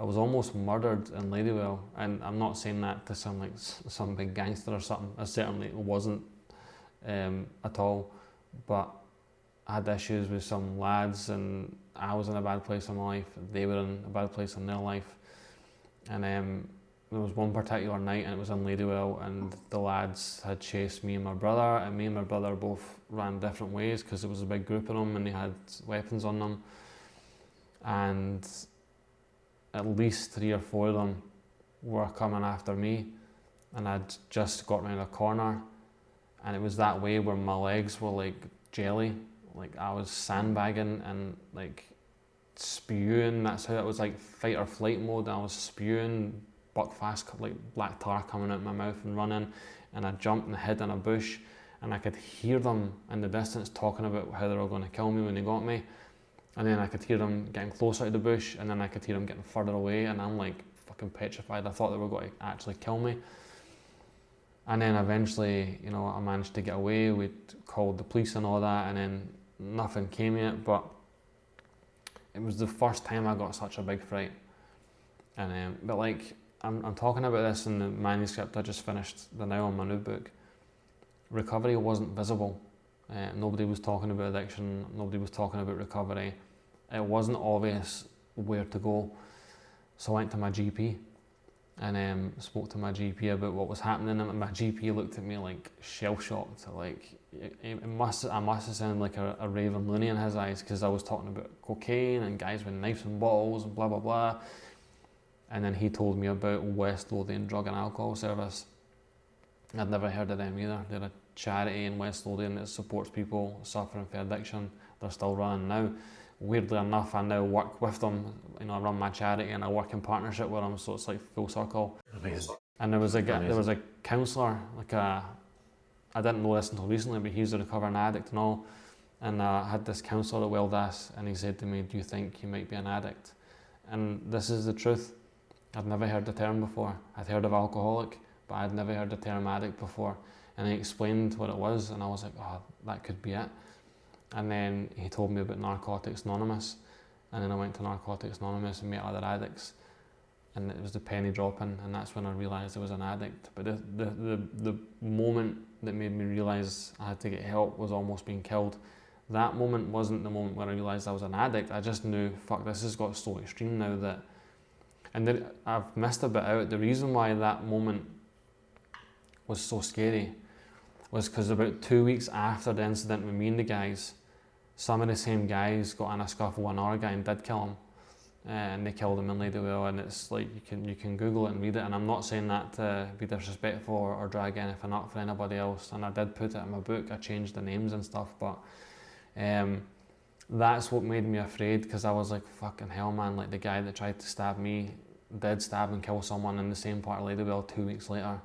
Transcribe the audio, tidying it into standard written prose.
I was almost murdered in Ladywell, and I'm not saying that to sound like some big gangster or something. I certainly wasn't at all, but I had issues with some lads, and I was in a bad place in my life. They were in a bad place in their life, and there was one particular night, and it was in Ladywell, and the lads had chased me and my brother, and me and my brother both ran different ways because there was a big group of them and they had weapons on them, and at least 3 or 4 of them were coming after me, and I'd just got round a corner, and it was that way where my legs were like jelly, like I was sandbagging and like spewing. That's how it was, like fight or flight mode. I was spewing buck fast, like black tar coming out my mouth and running, and I jumped and hid in a bush, and I could hear them in the distance talking about how they were going to kill me when they got me, and then I could hear them getting closer to the bush, and then I could hear them getting further away, and I'm like fucking petrified. I thought they were going to actually kill me. And then eventually, you know, I managed to get away. We called the police and all that, and then nothing came yet, but it was the first time I got such a big fright. And but like, I'm talking about this in the manuscript I just finished now on my new book. Recovery wasn't visible. Nobody was talking about addiction. Nobody was talking about recovery. It wasn't obvious where to go. So I went to my GP and spoke to my GP about what was happening. And my GP looked at me like shell-shocked. Like I must have sounded like a raving loony in his eyes, because I was talking about cocaine and guys with knives and bottles and blah blah blah. And then he told me about West Lothian Drug and Alcohol Service. I'd never heard of them either. They're a charity in West Lothian that supports people suffering from addiction. They're still running now. Weirdly enough, I now work with them. You know, I run my charity and I work in partnership with them, so it's like full circle. Amazing. And there was a counsellor, like I didn't know this until recently, but he's a recovering addict and all. And I had this counsellor at Weldas, and he said to me, "Do you think you might be an addict?" And this is the truth. I'd never heard the term before. I'd heard of alcoholic, but I'd never heard the term addict before. And he explained what it was, and I was like, oh, that could be it. And then he told me about Narcotics Anonymous, and then I went to Narcotics Anonymous and met other addicts, and it was the penny dropping, and that's when I realised I was an addict. But the moment that made me realise I had to get help was almost being killed. That moment wasn't the moment where I realised I was an addict. I just knew, fuck, this has got so extreme now that... And then I've missed a bit out. The reason why that moment was so scary was because about 2 weeks after the incident with me and the guys, some of the same guys got in a scuffle with another guy and did kill him. And they killed him in Ladywell, and it's like, you can Google it and read it, and I'm not saying that to be disrespectful or drag anything up for anybody else, and I did put it in my book. I changed the names and stuff, but that's what made me afraid, because I was like, fucking hell, man, like the guy that tried to stab me did stab and kill someone in the same part of Ladywell 2 weeks later.